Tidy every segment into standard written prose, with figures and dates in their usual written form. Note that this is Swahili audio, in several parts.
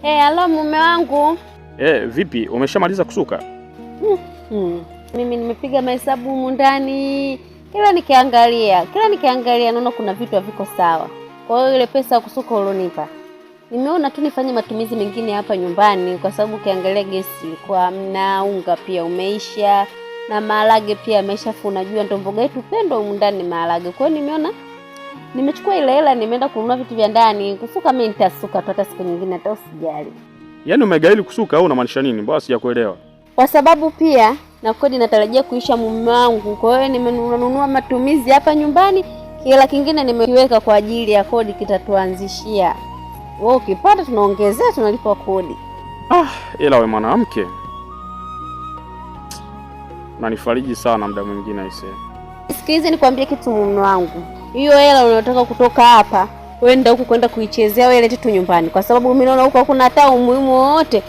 Halo mume wangu. Vipi? Umeshamaliza kusuka? Mimi nimepiga mahesabu humu ndani. Kila nikiangalia naona kuna vitu haviko sawa. Kwa hiyo ile pesa ya kusuka ulionipa, nimeona tu nifanye matumizi mengine hapa nyumbani, kwa sababu ukiangalia gesi kwa hamna, unga pia umeisha na maharage pia yameisha. Unajua ndo mboga yetu pendwa humu ndani maharage. Kwa hiyo nimeona nimechukua ile hela nimeenda kununua vitu vya ndani. Kusuka mimi nitasuka tu hata siku nyingine, hata usijali. Yaani umegaili kusuka au unamaanisha nini? Mbona sijakuelewa. Kwa sababu pia na kodi natarajia kuisha mume wangu. Kwa hiyo nimenunua matumizi hapa nyumbani. Kila kingine nimekiweka kwa ajili ya kodi kitatuanzishia. Wewe ukipata tunaongezea, tunalipa kodi. Ila wewe mwanamke unanifariji sana muda mwingine aise. Sikilize nikwambie kitu mume wangu. Hiyo hela unataka kutoka hapa kwenda huko kwenda kuichezea, wewe lete tu nyumbani, kwa sababu mimi naona huko hakuna hata umuhimu wote.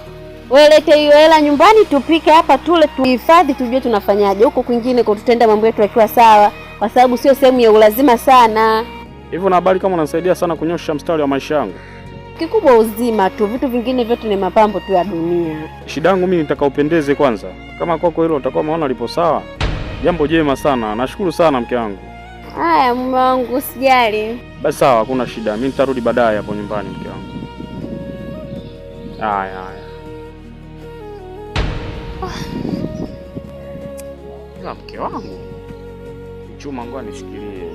Wewe lete hiyo hela nyumbani, tupike hapa tule, tuhifadhi, tujue tunafanyaje. Huko kwingine kwa tutenda mambo yetu yakiwa sawa, kwa sababu sio sehemu ya ulazima sana. Hivyo na habari kama unasaidia sana kunyosha mstari wa maisha yangu. Kikubwa uzima tu, vitu vingine vyote ni mapambo tu ya dunia. Shida yangu mimi nitakaupendeze kwanza. Kama kwako hilo utakuwa umeona lipo sawa, jambo jema sana. Nashukuru sana mke wangu. Haya mume wangu, usijali. Basi sawa, hakuna shida. Mimi nitarudi baadaye hapo nyumbani mke wangu. Haya. Ila mke wangu chuma ngoa nishikilie.